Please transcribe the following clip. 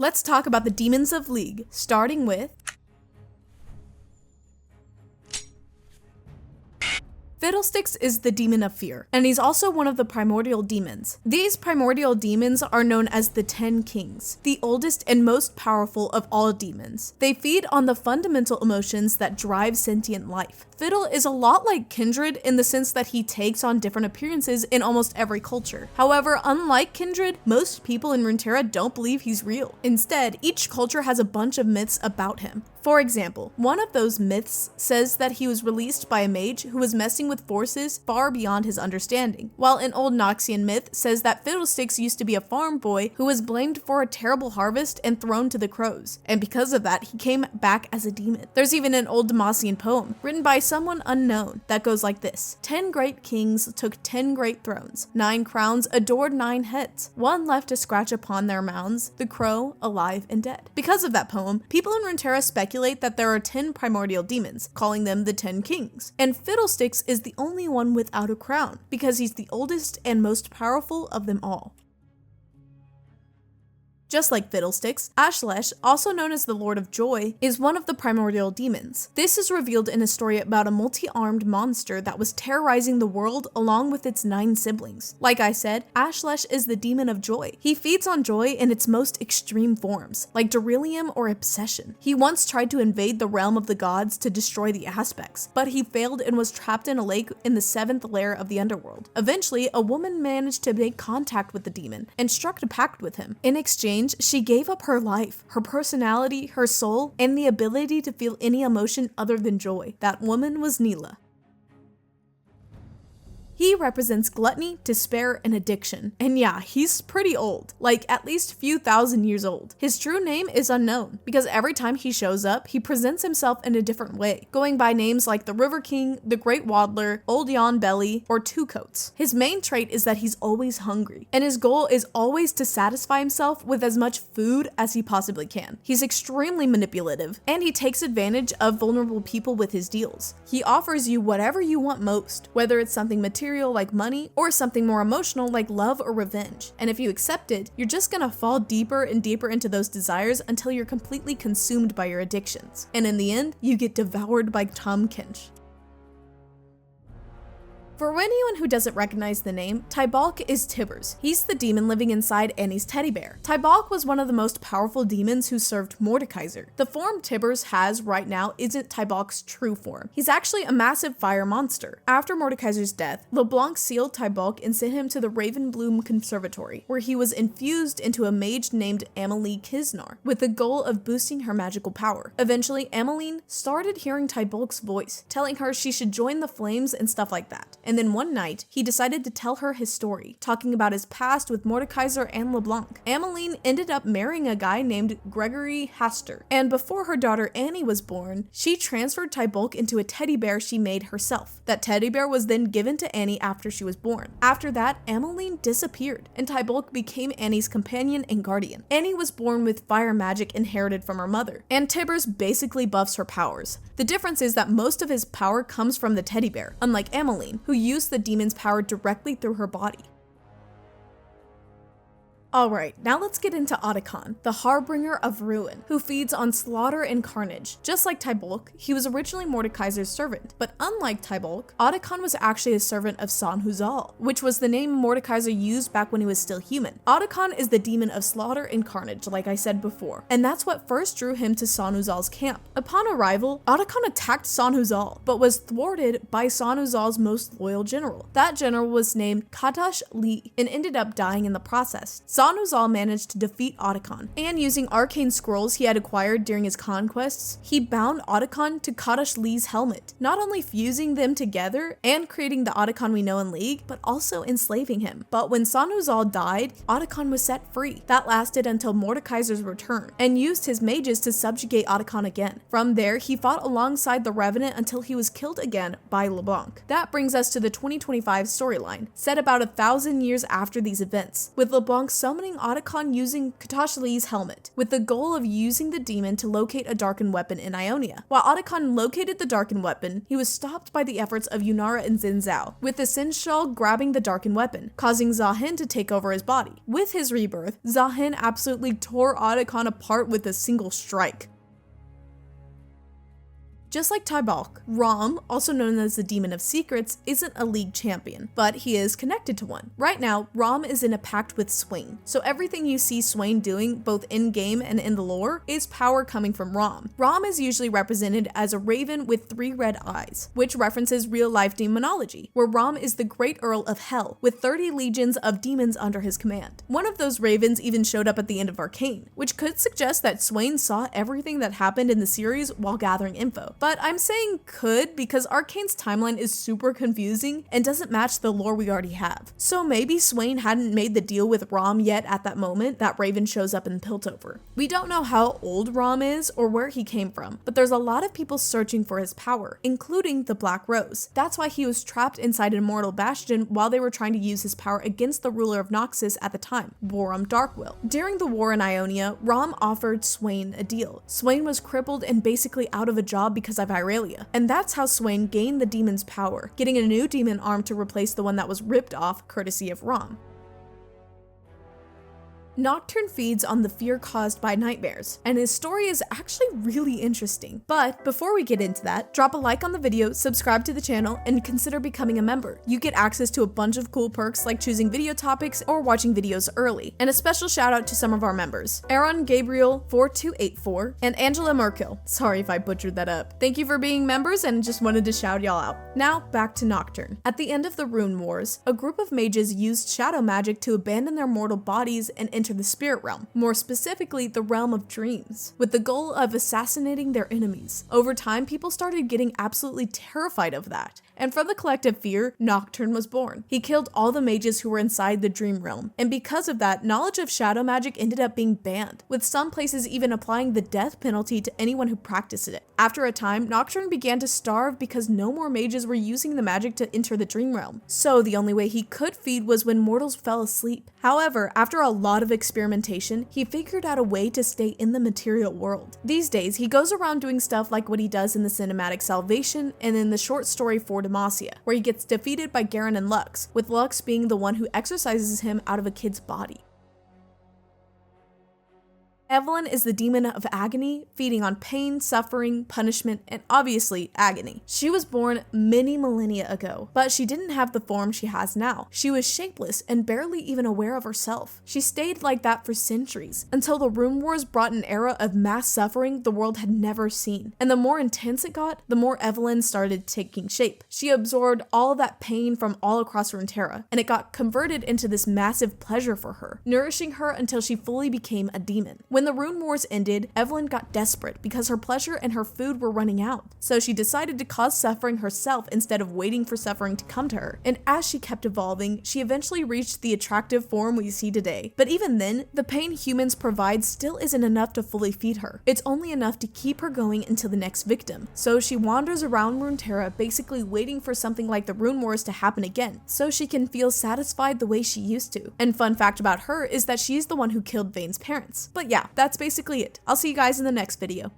Let's talk about the demons of League, starting with Fiddlesticks is the demon of fear, and he's also one of the primordial demons. These primordial demons are known as the 10 Kings, the oldest and most powerful of all demons. They feed on the fundamental emotions that drive sentient life. Fiddle is a lot like Kindred in the sense that he takes on different appearances in almost every culture. However, unlike Kindred, most people in Runeterra don't believe he's real. Instead, each culture has a bunch of myths about him. For example, one of those myths says that he was released by a mage who was messing with forces far beyond his understanding, while an old Noxian myth says that Fiddlesticks used to be a farm boy who was blamed for a terrible harvest and thrown to the crows, and because of that, he came back as a demon. There's even an old Demacian poem, written by someone unknown, that goes like this: 10 great kings took 10 great thrones, 9 crowns adored 9 heads, 1 left to scratch upon their mounds, the crow, alive and dead. Because of that poem, people in Runeterra speculate that there are 10 primordial demons, calling them the 10 Kings, and Fiddlesticks is the only one without a crown, because he's the oldest and most powerful of them all. Just like Fiddlesticks, Ashlesh, also known as the Lord of Joy, is one of the primordial demons. This is revealed in a story about a multi-armed monster that was terrorizing the world along with its 9 siblings. Like I said, Ashlesh is the demon of joy. He feeds on joy in its most extreme forms, like delirium or obsession. He once tried to invade the realm of the gods to destroy the aspects, but he failed and was trapped in a lake in the 7th layer of the underworld. Eventually, a woman managed to make contact with the demon and struck a pact with him. In exchange, she gave up her life, her personality, her soul, and the ability to feel any emotion other than joy. That woman was Neela. He represents gluttony, despair, and addiction. And yeah, he's pretty old, like at least a few thousand years old. His true name is unknown, because every time he shows up, he presents himself in a different way, going by names like the River King, the Great Waddler, Old Yawn Belly, or Two Coats. His main trait is that he's always hungry, and his goal is always to satisfy himself with as much food as he possibly can. He's extremely manipulative, and he takes advantage of vulnerable people with his deals. He offers you whatever you want most, whether it's something material like money, or something more emotional like love or revenge. And if you accept it, you're just gonna fall deeper and deeper into those desires until you're completely consumed by your addictions. And in the end, you get devoured by Tom Kinch. For anyone who doesn't recognize the name, Tybalk is Tibbers. He's the demon living inside Annie's teddy bear. Tybalk was one of the most powerful demons who served Mordekaiser. The form Tibbers has right now isn't Tybalk's true form. He's actually a massive fire monster. After Mordekaiser's death, LeBlanc sealed Tybalk and sent him to the Ravenbloom Conservatory, where he was infused into a mage named Amelie Kisnar, with the goal of boosting her magical power. Eventually, Amelie started hearing Tybalk's voice, telling her she should join the flames and stuff like that. And then one night, he decided to tell her his story, talking about his past with Mordekaiser and LeBlanc. Amelie ended up marrying a guy named Gregory Haster, and before her daughter Annie was born, she transferred Tybalk into a teddy bear she made herself. That teddy bear was then given to Annie after she was born. After that, Amelie disappeared, and Tybalk became Annie's companion and guardian. Annie was born with fire magic inherited from her mother, and Tibbers basically buffs her powers. The difference is that most of his power comes from the teddy bear, unlike Amelie, who used the demon's power directly through her body. Alright, now let's get into Otacon, the Harbinger of Ruin, who feeds on slaughter and carnage. Just like Tybalk, he was originally Mordekaiser's servant, but unlike Tybalk, Otacon was actually a servant of Sanhuzal, which was the name Mordekaiser used back when he was still human. Otacon is the demon of slaughter and carnage, like I said before, and that's what first drew him to Sanhuzal's camp. Upon arrival, Otacon attacked Sanhuzal, but was thwarted by Sanhuzal's most loyal general. That general was named Katash Li, and ended up dying in the process. Sanhuzal managed to defeat Otacon, and using arcane scrolls he had acquired during his conquests, he bound Otacon to Katash Li's helmet, not only fusing them together and creating the Otacon we know in League, but also enslaving him. But when Sanhuzal died, Otacon was set free. That lasted until Mordekaiser's return, and used his mages to subjugate Otacon again. From there, he fought alongside the Revenant until he was killed again by LeBlanc. That brings us to the 2025 storyline, set about 1,000 years after these events, with LeBlanc summoning Otacon using Katashli's helmet, with the goal of using the demon to locate a darkened weapon in Ionia. While Otacon located the darkened weapon, he was stopped by the efforts of Yunara and Xin Zhao, with the Sinshal grabbing the darkened weapon, causing Zahin to take over his body. With his rebirth, Zahin absolutely tore Otacon apart with a single strike. Just like Tybalk, Rom, also known as the Demon of Secrets, isn't a league champion, but he is connected to one. Right now, Rom is in a pact with Swain, so everything you see Swain doing, both in-game and in the lore, is power coming from Rom. Rom is usually represented as a raven with 3 red eyes, which references real-life demonology, where Rom is the Great Earl of Hell, with 30 legions of demons under his command. One of those ravens even showed up at the end of Arcane, which could suggest that Swain saw everything that happened in the series while gathering info. But I'm saying could because Arcane's timeline is super confusing and doesn't match the lore we already have. So maybe Swain hadn't made the deal with Rom yet at that moment that Raven shows up in Piltover. We don't know how old Rom is or where he came from, but there's a lot of people searching for his power, including the Black Rose. That's why he was trapped inside an Immortal Bastion while they were trying to use his power against the ruler of Noxus at the time, Borum Darkwill. During the war in Ionia, Rom offered Swain a deal. Swain was crippled and basically out of a job because of Irelia, and that's how Swain gained the demon's power, getting a new demon arm to replace the one that was ripped off courtesy of Rom. Nocturne feeds on the fear caused by nightmares, and his story is actually really interesting. But before we get into that, drop a like on the video, subscribe to the channel, and consider becoming a member. You get access to a bunch of cool perks like choosing video topics or watching videos early. And a special shout out to some of our members, Aaron Gabriel 4284 and Angela Merkel. Sorry if I butchered that up. Thank you for being members and just wanted to shout y'all out. Now back to Nocturne. At the end of the Rune Wars, a group of mages used shadow magic to abandon their mortal bodies and enter the spirit realm, more specifically the realm of dreams, with the goal of assassinating their enemies. Over time, people started getting absolutely terrified of that, and from the collective fear, Nocturne was born. He killed all the mages who were inside the dream realm, and because of that, knowledge of shadow magic ended up being banned, with some places even applying the death penalty to anyone who practiced it. After a time, Nocturne began to starve because no more mages were using the magic to enter the dream realm, so the only way he could feed was when mortals fell asleep. However, after a lot of experimentation, he figured out a way to stay in the material world. These days, he goes around doing stuff like what he does in the cinematic Salvation and in the short story For Demacia, where he gets defeated by Garen and Lux, with Lux being the one who exorcises him out of a kid's body. Evelyn is the demon of agony, feeding on pain, suffering, punishment, and obviously agony. She was born many millennia ago, but she didn't have the form she has now. She was shapeless and barely even aware of herself. She stayed like that for centuries, until the Rune Wars brought an era of mass suffering the world had never seen. And the more intense it got, the more Evelyn started taking shape. She absorbed all that pain from all across Runeterra, and it got converted into this massive pleasure for her, nourishing her until she fully became a demon. When the Rune Wars ended, Evelyn got desperate because her pleasure and her food were running out. So she decided to cause suffering herself instead of waiting for suffering to come to her. And as she kept evolving, she eventually reached the attractive form we see today. But even then, the pain humans provide still isn't enough to fully feed her. It's only enough to keep her going until the next victim. So she wanders around Runeterra basically waiting for something like the Rune Wars to happen again, so she can feel satisfied the way she used to. And fun fact about her is that she's the one who killed Vayne's parents. But yeah, that's basically it. I'll see you guys in the next video.